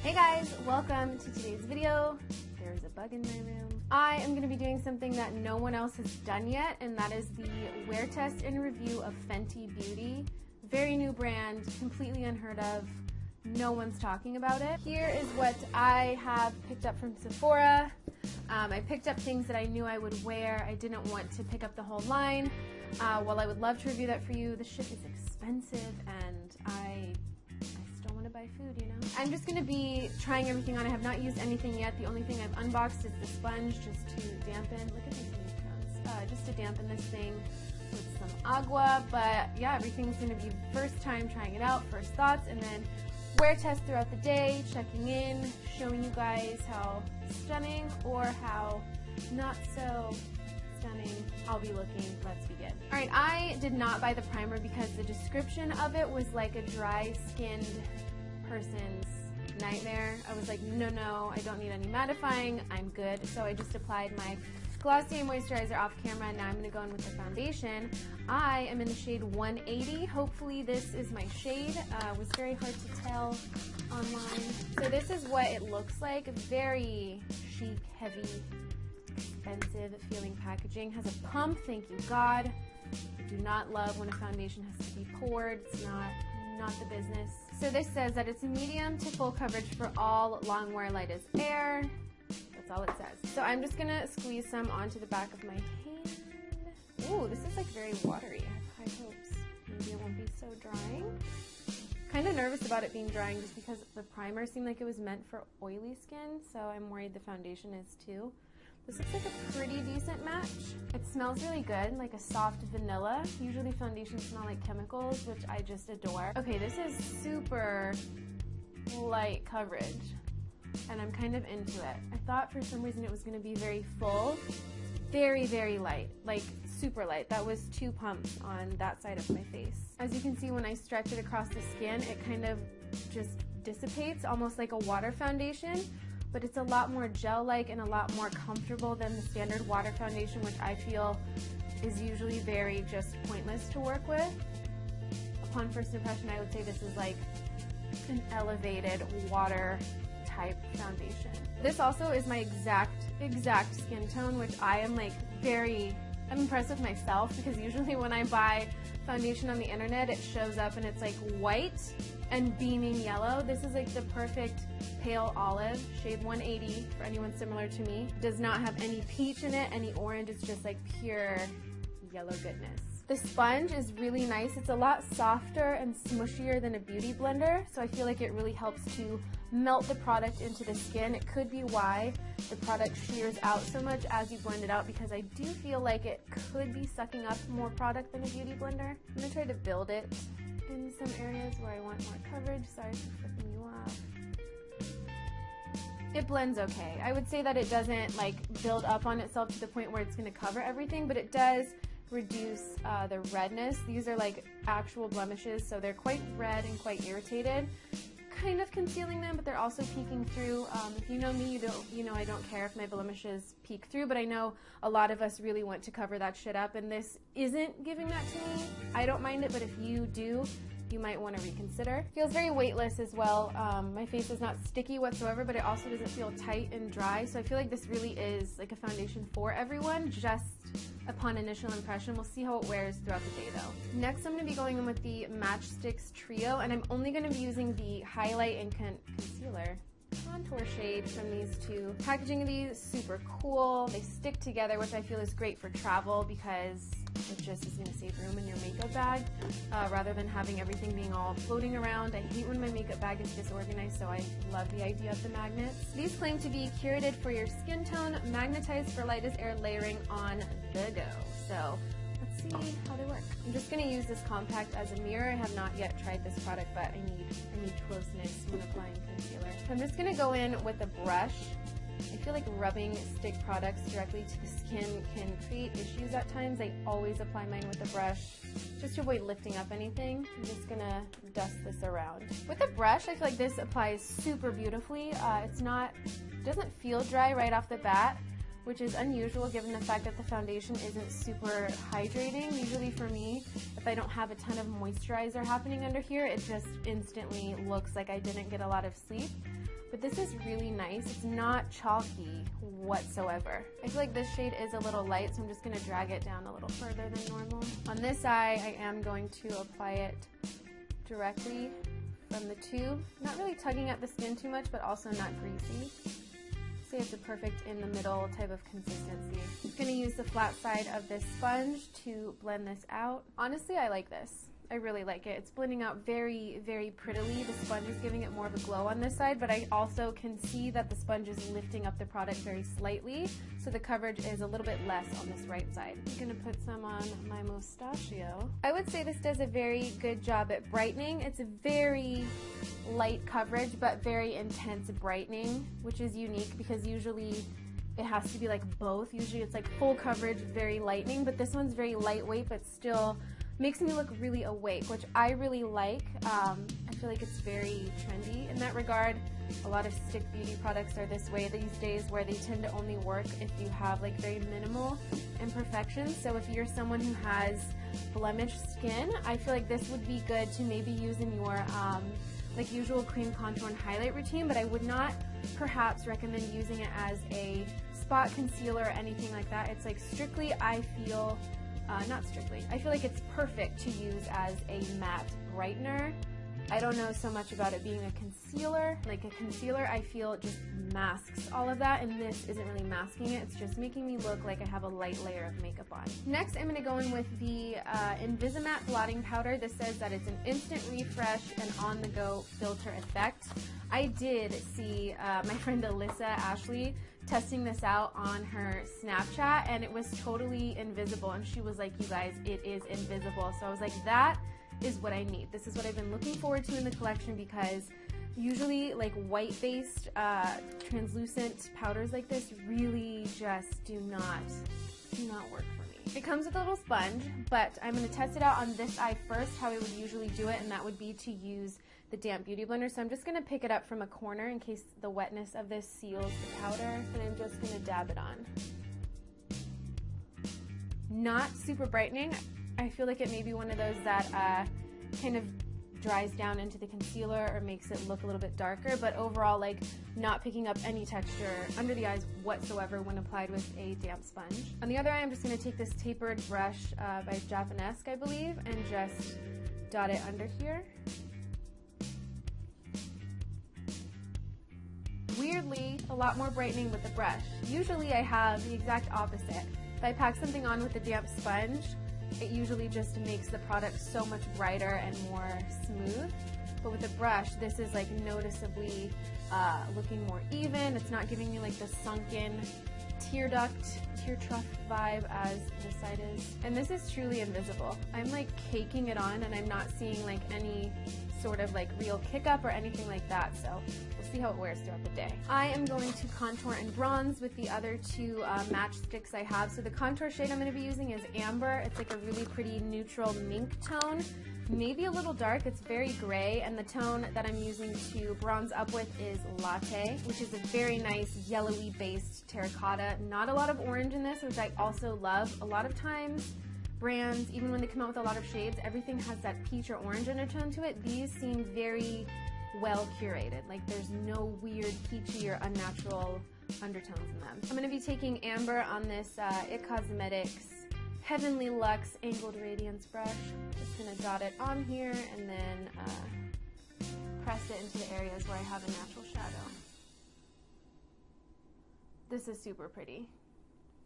Hey guys, welcome to today's video. There's a bug in my room. I am going to be doing something that no one else has done yet, and that is the wear test and review of FENTY Beauty. Very new brand, completely unheard of. No one's talking about it. Here is what I have picked up from Sephora. I picked up things that I knew I would wear. I didn't want to pick up the whole line. While I would love to review that for you, the shit is expensive and I still want to buy food, you know? I'm just going to be trying everything on. I have not used anything yet. The only thing I've unboxed is the sponge just to dampen. Look at these neutrons. Just to dampen this thing with some agua. But yeah, everything's going to be first time trying it out, first thoughts, and then wear test throughout the day, checking in, showing you guys how stunning or how not so stunning I'll be looking. Let's begin. Alright, I did not buy the primer because the description of it was like a dry-skinned person's nightmare. I was like, no, I don't need any mattifying, I'm good. So I just applied my Glossier moisturizer off camera, and now I'm going to go in with the foundation. I am in the shade 180. Hopefully this is my shade. It was very hard to tell online. So this is what it looks like. Very chic, heavy, expensive feeling packaging. Has a pump, thank you God. I do not love when a foundation has to be poured. It's not the business. So this says that it's a medium to full coverage for all, long wear, light as air. That's all it says. So I'm just gonna squeeze some onto the back of my hand. Ooh, this is like very watery. I have high hopes. Maybe it won't be so drying. Kind of nervous about it being drying just because the primer seemed like it was meant for oily skin, so I'm worried the foundation is too. This looks like a pretty decent match. It smells really good, like a soft vanilla. Usually foundations smell like chemicals, which I just adore. Okay, this is super light coverage, and I'm kind of into it. I thought for some reason it was gonna be very full. Very, very light, like super light. That was 2 pumps on that side of my face. As you can see, when I stretch it across the skin, it kind of just dissipates, almost like a water foundation, but it's a lot more gel-like and a lot more comfortable than the standard water foundation, which I feel is usually very just pointless to work with. Upon first impression, I would say this is like an elevated water type foundation. This also is my exact skin tone, which I am like I'm impressed with myself, because usually when I buy foundation on the internet, it shows up and it's like white and beaming yellow. This is like the perfect pale olive, shade 180 for anyone similar to me. Does not have any peach in it, any orange. It's just like pure yellow goodness. The sponge is really nice. It's a lot softer and smushier than a beauty blender, so I feel like it really helps to melt the product into the skin. It could be why the product shears out so much as you blend it out, because I do feel like it could be sucking up more product than a beauty blender. I'm going to try to build it in some areas where I want more coverage. Sorry for flipping you off. It blends okay. I would say that it doesn't like build up on itself to the point where it's going to cover everything, but it does reduce the redness. These are like actual blemishes, so they're quite red and quite irritated. Kind of concealing them, but they're also peeking through. If you know me, you know I don't care if my blemishes peek through, but I know a lot of us really want to cover that shit up, and this isn't giving that to me. I don't mind it, but if you do, you might want to reconsider. Feels very weightless as well. My face is not sticky whatsoever, but it also doesn't feel tight and dry, so I feel like this really is like a foundation for everyone, just upon initial impression. We'll see how it wears throughout the day though. Next, I'm going to be going in with the Matchsticks Trio, and I'm only going to be using the highlight and concealer contour shade from these two. Packaging of these, super cool. They stick together, which I feel is great for travel because it just is going to save room in your makeup bag rather than having everything being all floating around. I hate when my makeup bag is disorganized, so I love the idea of the magnets. These claim to be curated for your skin tone, magnetized for light as air layering on the go. So let's see how they work. I'm just going to use this compact as a mirror. I have not yet tried this product, but I need closeness when applying concealer. So I'm just going to go in with a brush. I feel like rubbing stick products directly to the skin can create issues at times. I always apply mine with a brush just to avoid lifting up anything. I'm just gonna dust this around. With a brush, I feel like this applies super beautifully. It doesn't feel dry right off the bat, which is unusual given the fact that the foundation isn't super hydrating. Usually for me, if I don't have a ton of moisturizer happening under here, it just instantly looks like I didn't get a lot of sleep. But this is really nice. It's not chalky whatsoever. I feel like this shade is a little light, so I'm just gonna drag it down a little further than normal. On this eye, I am going to apply it directly from the tube. Not really tugging at the skin too much, but also not greasy. Say it's a perfect in the middle type of consistency. I'm gonna use the flat side of this sponge to blend this out. Honestly, I like this. I really like it. It's blending out very, very prettily. The sponge is giving it more of a glow on this side, but I also can see that the sponge is lifting up the product very slightly, so the coverage is a little bit less on this right side. I'm gonna put some on my mustachio. I would say this does a very good job at brightening. It's a very light coverage, but very intense brightening, which is unique because usually it has to be like both. Usually it's like full coverage, very lightening, but this one's very lightweight, but still makes me look really awake, which I really like. I feel like it's very trendy in that regard. A lot of stick beauty products are this way these days, where they tend to only work if you have like very minimal imperfections. So if you're someone who has blemished skin, I feel like this would be good to maybe use in your like usual cream contour and highlight routine, but I would not perhaps recommend using it as a spot concealer or anything like that. It's like strictly, I feel, not strictly, I feel like it's perfect to use as a matte brightener. I don't know so much about it being a concealer. Like a concealer, I feel just masks all of that, and this isn't really masking it. It's just making me look like I have a light layer of makeup on. Next, I'm going to go in with the Invisimatte blotting powder. This says that it's an instant refresh and on-the-go filter effect. I did see my friend Alyssa Ashley testing this out on her Snapchat, and it was totally invisible, and she was like, you guys, it is invisible. So I was like, that is what I need. This is what I've been looking forward to in the collection, because usually like white-based translucent powders like this really just do not work for me. It comes with a little sponge, but I'm going to test it out on this eye first, how I would usually do it, and that would be to use the damp beauty blender. So I'm just going to pick it up from a corner in case the wetness of this seals the powder, and I'm just going to dab it on. Not super brightening. I feel like it may be one of those that kind of dries down into the concealer or makes it look a little bit darker, but overall, like, not picking up any texture under the eyes whatsoever when applied with a damp sponge. On the other eye, I'm just going to take this tapered brush by Japanesque, I believe, and just dot it under here. Weirdly, a lot more brightening with the brush. Usually I have the exact opposite. If I pack something on with a damp sponge, it usually just makes the product so much brighter and more smooth. But with the brush, this is like noticeably looking more even. It's not giving me like the sunken tear trough vibe as this side is. And this is truly invisible. I'm like caking it on, and I'm not seeing like any sort of like real kick up or anything like that. So we'll see how it wears throughout the day. I am going to contour and bronze with the other two matchsticks I have. So the contour shade I'm going to be using is Amber. It's like a really pretty neutral mink tone. Maybe a little dark, it's very gray, and the tone that I'm using to bronze up with is Latte, which is a very nice yellowy based terracotta. Not a lot of orange in this, which I also love. A lot of times brands, even when they come out with a lot of shades, everything has that peach or orange undertone to it. These seem very well curated, like there's no weird peachy or unnatural undertones in them. I'm going to be taking Amber on this IT Cosmetics Heavenly Luxe Angled Radiance brush. Just going to dot it on here and then press it into the areas where I have a natural shadow. This is super pretty.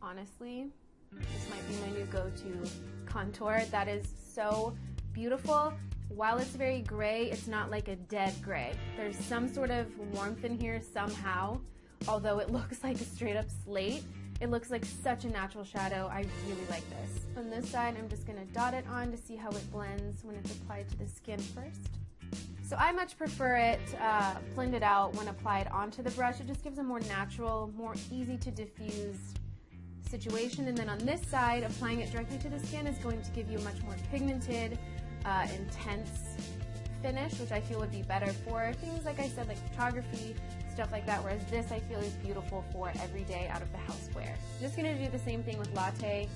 Honestly, this might be my new go-to contour. That is so beautiful. While it's very gray, it's not like a dead gray. There's some sort of warmth in here somehow, although it looks like a straight up slate. It looks like such a natural shadow. I really like this. On this side, I'm just gonna dot it on to see how it blends when it's applied to the skin first. So I much prefer it blended out when applied onto the brush. It just gives a more natural, more easy to diffuse situation. And then on this side, applying it directly to the skin is going to give you a much more pigmented, intense finish, which I feel would be better for things, like I said, like photography, stuff like that, whereas this I feel is beautiful for everyday out of the house wear. I'm just going to do the same thing with Latte.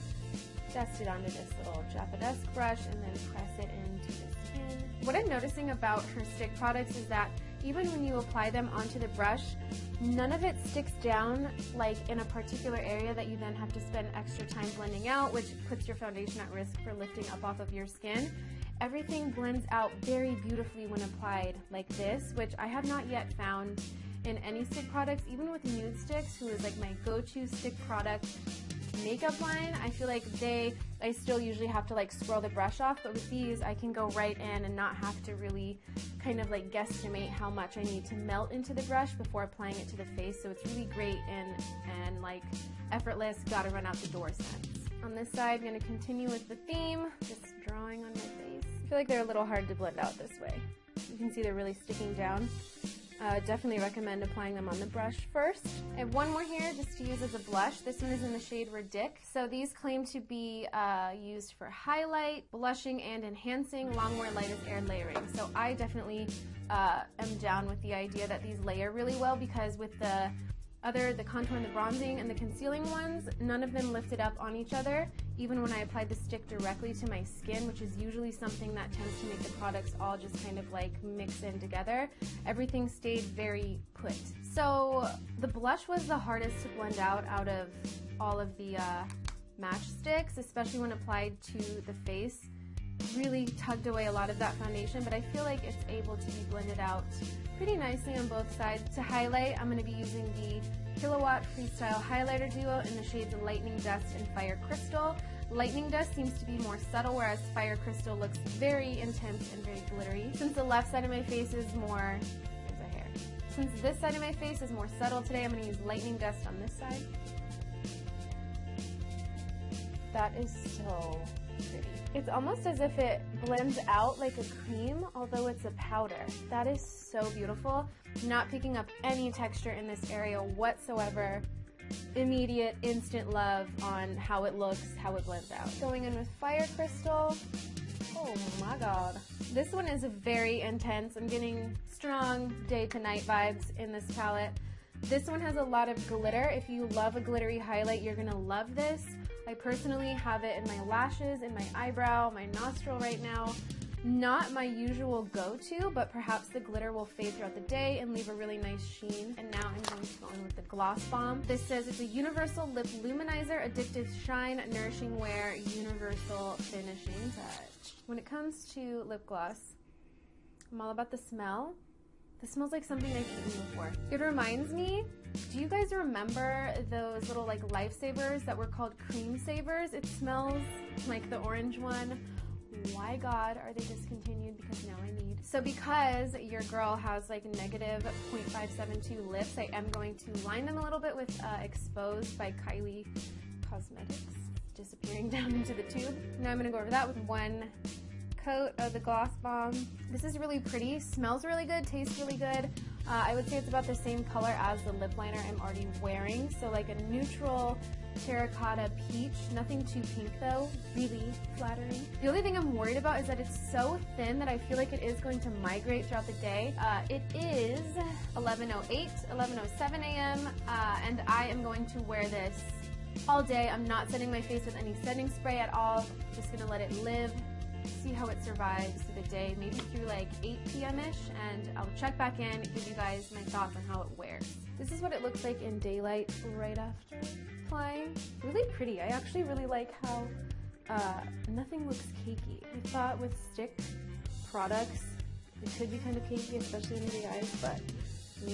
Dust it onto this little Japanese brush and then press it into the skin. What I'm noticing about her stick products is that even when you apply them onto the brush, none of it sticks down like in a particular area that you then have to spend extra time blending out, which puts your foundation at risk for lifting up off of your skin. Everything blends out very beautifully when applied like this, which I have not yet found in any stick products. Even with Nude Sticks, who is like my go-to stick product makeup line, I feel like I still usually have to like swirl the brush off, but with these I can go right in and not have to really kind of like guesstimate how much I need to melt into the brush before applying it to the face. So it's really great and like effortless, gotta run out the door sense. On this side, I'm gonna continue with the theme, just drawing on my face. I feel like they're a little hard to blend out this way. You can see they're really sticking down. Definitely recommend applying them on the brush first. I have one more here just to use as a blush. This one is in the shade Ridic. So these claim to be used for highlight, blushing, and enhancing Longwear Light as Air layering. So I definitely am down with the idea that these layer really well, because with the contour and the bronzing and the concealing ones, none of them lifted up on each other, even when I applied the stick directly to my skin, which is usually something that tends to make the products all just kind of like mix in together. Everything stayed very put. So the blush was the hardest to blend out of all of the match sticks, especially when applied to the face. Really tugged away a lot of that foundation, but I feel like it's able to be blended out pretty nicely on both sides. To highlight, I'm going to be using the Kilowatt Freestyle Highlighter Duo in the shades Lightning Dust and Fire Crystal. Lightning Dust seems to be more subtle, whereas Fire Crystal looks very intense and very glittery. Since the left side of my face is more, there's a hair. Since this side of my face is more subtle today, I'm going to use Lightning Dust on this side. That is so pretty. It's almost as if it blends out like a cream, although it's a powder. That is so beautiful. Not picking up any texture in this area whatsoever. Immediate, instant love on how it looks, how it blends out. Going in with Fire Crystal. Oh my god. This one is very intense. I'm getting strong day to night vibes in this palette. This one has a lot of glitter. If you love a glittery highlight, you're gonna love this. I personally have it in my lashes, in my eyebrow, my nostril right now. Not my usual go-to, but perhaps the glitter will fade throughout the day and leave a really nice sheen. And now I'm going to go in with the Gloss Bomb. This says it's a Universal Lip Luminizer, Addictive Shine, Nourishing Wear, Universal Finishing Touch. When it comes to lip gloss, I'm all about the smell. This smells like something I've eaten before. It reminds me, do you guys remember those little like Lifesavers that were called Cream Savers? It smells like the orange one. Why God are they discontinued? Because now I need. So because your girl has like negative 0.572 lips, I am going to line them a little bit with Exposed by Kylie Cosmetics. Disappearing down into the tube. Now I'm going to go over that with one coat of the Gloss Bomb. This is really pretty, smells really good, tastes really good. I would say it's about the same color as the lip liner I'm already wearing, so like a neutral terracotta peach, nothing too pink though, really flattering. The only thing I'm worried about is that it's so thin that I feel like it is going to migrate throughout the day. It is 11:08, 11:07 a.m. And I am going to wear this all day. I'm not setting my face with any setting spray at all, just gonna let it live. See how it survives through the day, maybe through like 8 p.m.-ish, and I'll check back in and give you guys my thoughts on how it wears. This is what it looks like in daylight right after applying. Really pretty. I actually really like how nothing looks cakey. I thought with stick products it could be kind of cakey, especially under the eyes, but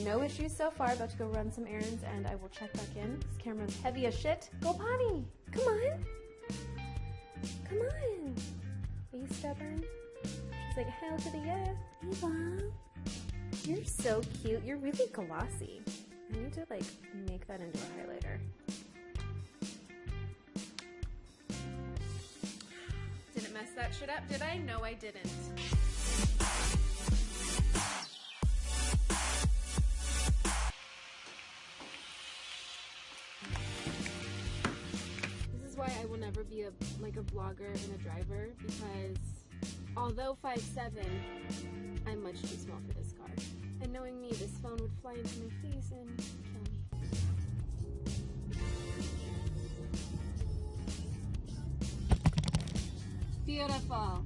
no issues so far. About to go run some errands and I will check back in. This camera's heavy as shit. Go potty! Come on! Come on! Are you stubborn? She's like, hell to the yes. Eva, you're so cute. You're really glossy. I need to like make that into a highlighter. Didn't mess that shit up, did I? No, I didn't. This is why I will never be a vlogger and a driver, because Although 5'7", I'm much too small for this car. And knowing me, this phone would fly into my face and kill me. Beautiful.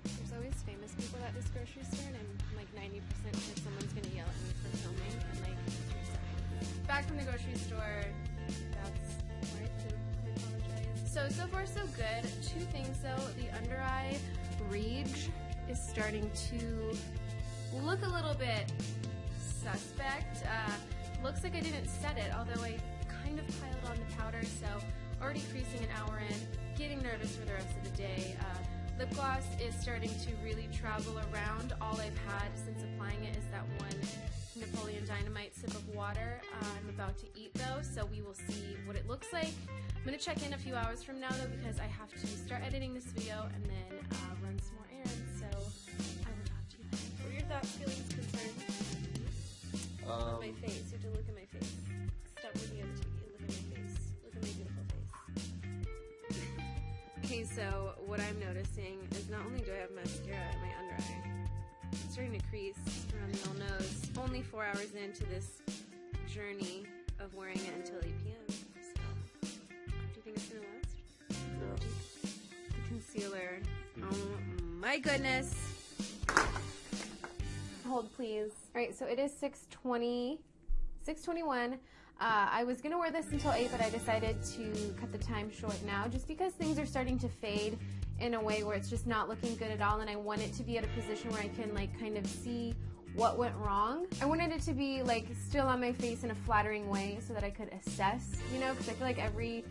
There's always famous people at this grocery store, and I'm like 90% sure someone's gonna yell at me for filming, and like, back from the grocery store, that's where I poop. I apologize. So far so good. Two things though, the under eye ridge is starting to look a little bit suspect. Looks like I didn't set it, although I kind of piled on the powder, so already creasing an hour in, getting nervous for the rest of the day. Lip gloss is starting to really travel around. All I've had since applying it is that one Napoleon Dynamite sip of water. I'm about to eat though, so we will see what it looks like. I'm going to check in a few hours from now though, because I have to start editing this video and then run some more errands, so I will talk to you then. What are your thoughts, feelings, concerns? Look at my face. You have to look at my face. Stop looking at the TV. Look at my face. Look at my beautiful face. Okay, so what I'm noticing is not only do I have mascara in my under eye, it's starting to crease around the old nose. Only 4 hours into this journey of wearing it until 8 p.m. So, do you think it's going to last? No. The concealer. Oh my goodness. Hold please. Alright, so it is 6:21. I was going to wear this until 8, but I decided to cut the time short now just because things are starting to fade in a way where it's just not looking good at all, and I want it to be at a position where I can like kind of see what went wrong. I wanted it to be like still on my face in a flattering way so that I could assess, you know, because I feel like every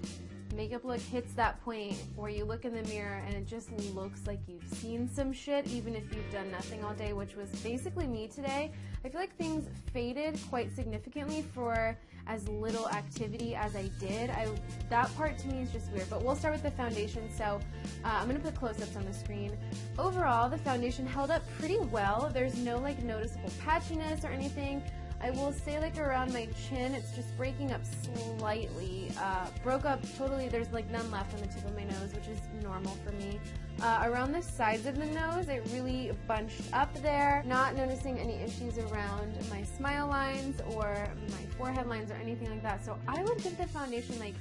makeup look hits that point where you look in the mirror and it just looks like you've seen some shit even if you've done nothing all day, which was basically me today. I feel like things faded quite significantly for as little activity as I did. That part to me is just weird, but we'll start with the foundation. So I'm gonna put close-ups on the screen. Overall, the foundation held up pretty well. There's no like noticeable patchiness or anything. I will say like around my chin, it's just breaking up slightly. Broke up totally, there's like none left on the tip of my nose, which is normal for me. Around the sides of the nose, it really bunched up there. Not noticing any issues around my smile lines or my forehead lines or anything like that. So I would give the foundation like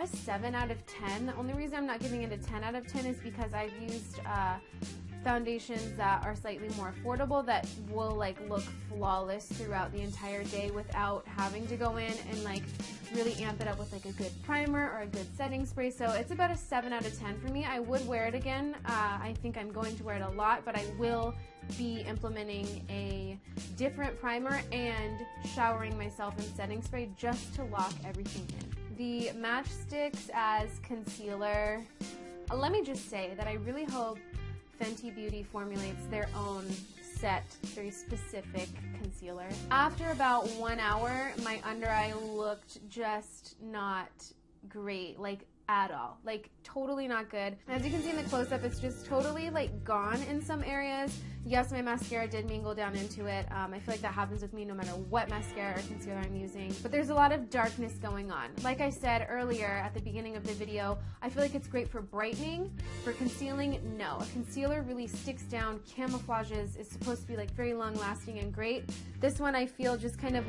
a 7 out of 10. The only reason I'm not giving it a 10 out of 10 is because I've used foundations that are slightly more affordable that will like look flawless throughout the entire day without having to go in and like really amp it up with like a good primer or a good setting spray. So it's about a 7 out of 10 for me. I would wear it again. I think I'm going to wear it a lot, but I will be implementing a different primer and showering myself in setting spray just to lock everything in. The matchsticks as concealer, let me just say that I really hope Fenty Beauty formulates their own set, very specific concealer. After about 1 hour, my under eye looked just not great, like at all, like totally not good. As you can see in the close-up, it's just totally like gone in some areas. Yes, my mascara did mingle down into it. I feel like that happens with me no matter what mascara or concealer I'm using, but there's a lot of darkness going on. Like I said earlier at the beginning of the video, I feel like it's great for brightening. For concealing, no. A concealer really sticks down, camouflages, is supposed to be like very long lasting and great. This one I feel just kind of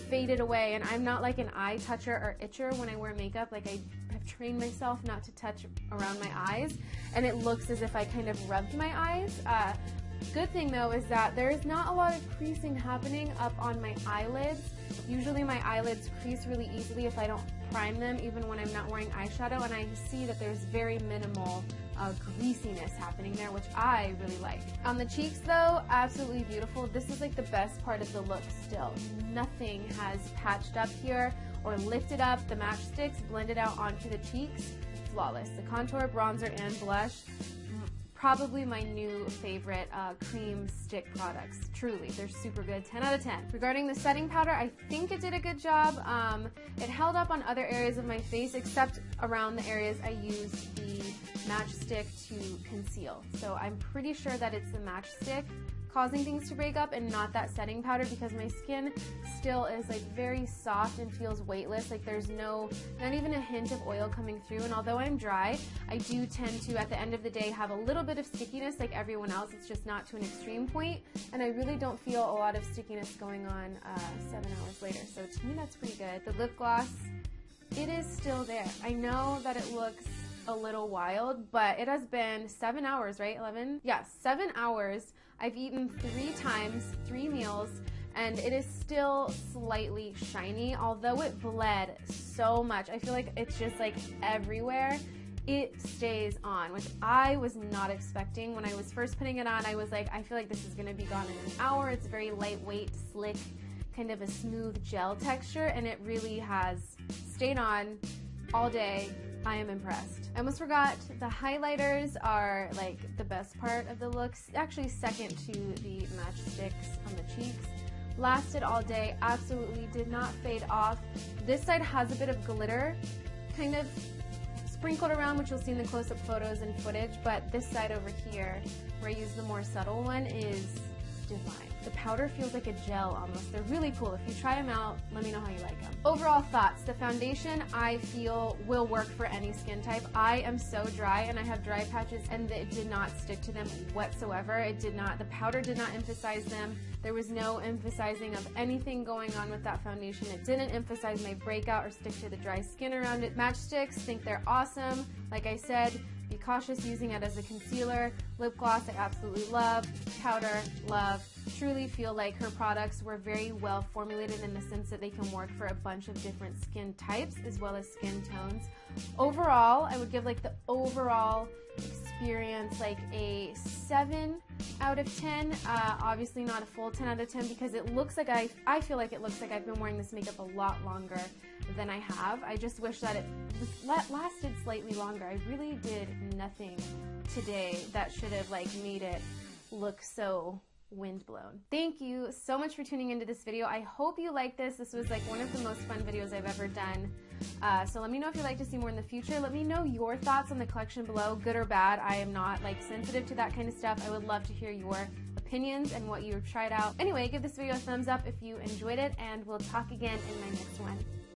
faded away, and I'm not like an eye toucher or itcher when I wear makeup. Like I have trained myself not to touch around my eyes, and it looks as if I kind of rubbed my eyes. Good thing though is that there is not a lot of creasing happening up on my eyelids. Usually my eyelids crease really easily if I don't prime them, even when I'm not wearing eyeshadow, and I see that there's very minimal greasiness happening there, which I really like. On the cheeks though, absolutely beautiful. This is like the best part of the look still. Nothing has patched up here or lifted up. The matchsticks blended out onto the cheeks, flawless. The contour, bronzer, and blush, probably my new favorite cream stick products. Truly, they're super good. 10 out of 10. Regarding the setting powder, I think it did a good job. It held up on other areas of my face, except around the areas I used the matchstick to conceal. So I'm pretty sure that it's the matchstick causing things to break up and not that setting powder, because my skin still is like very soft and feels weightless. Like there's not even a hint of oil coming through. And although I'm dry, I do tend to, at the end of the day, have a little bit of stickiness like everyone else. It's just not to an extreme point. And I really don't feel a lot of stickiness going on 7 hours later. So to me, that's pretty good. The lip gloss, it is still there. I know that it looks a little wild, but it has been 7 hours, right? 11? Yeah, 7 hours. I've eaten 3 times, 3 meals, and it is still slightly shiny, although it bled so much. I feel like it's just like everywhere. It stays on, which I was not expecting. When I was first putting it on, I was like, I feel like this is gonna be gone in an hour. It's very lightweight, slick, kind of a smooth gel texture, and it really has stayed on all day. I am impressed. I almost forgot, the highlighters are like the best part of the looks, actually second to the matchsticks on the cheeks. Lasted all day, absolutely did not fade off. This side has a bit of glitter kind of sprinkled around, which you'll see in the close-up photos and footage, but this side over here, where I use the more subtle one, is divine. The powder feels like a gel almost. They're really cool. If you try them out, let me know how you like them. Overall thoughts, the foundation I feel will work for any skin type. I am so dry and I have dry patches, and it did not stick to them whatsoever. It did not, the powder did not emphasize them. There was no emphasizing of anything going on with that foundation. It didn't emphasize my breakout or stick to the dry skin around it. Matchsticks, think they're awesome. Like I said, be cautious using it as a concealer. Lip gloss, I absolutely love. Powder, love. Truly feel like her products were very well formulated in the sense that they can work for a bunch of different skin types as well as skin tones. Overall, I would give like the overall experience like a 7 out of 10. Obviously not a full 10 out of 10, because it looks like I feel like it looks like I've been wearing this makeup a lot longer than I have. I just wish that it lasted slightly longer. I really did nothing today that should have like made it look so windblown. Thank you so much for tuning into this video. I hope you liked this. This was like one of the most fun videos I've ever done. So let me know if you'd like to see more in the future. Let me know your thoughts on the collection below, good or bad. I am not like sensitive to that kind of stuff. I would love to hear your opinions and what you've tried out. Anyway, give this video a thumbs up if you enjoyed it, and we'll talk again in my next one.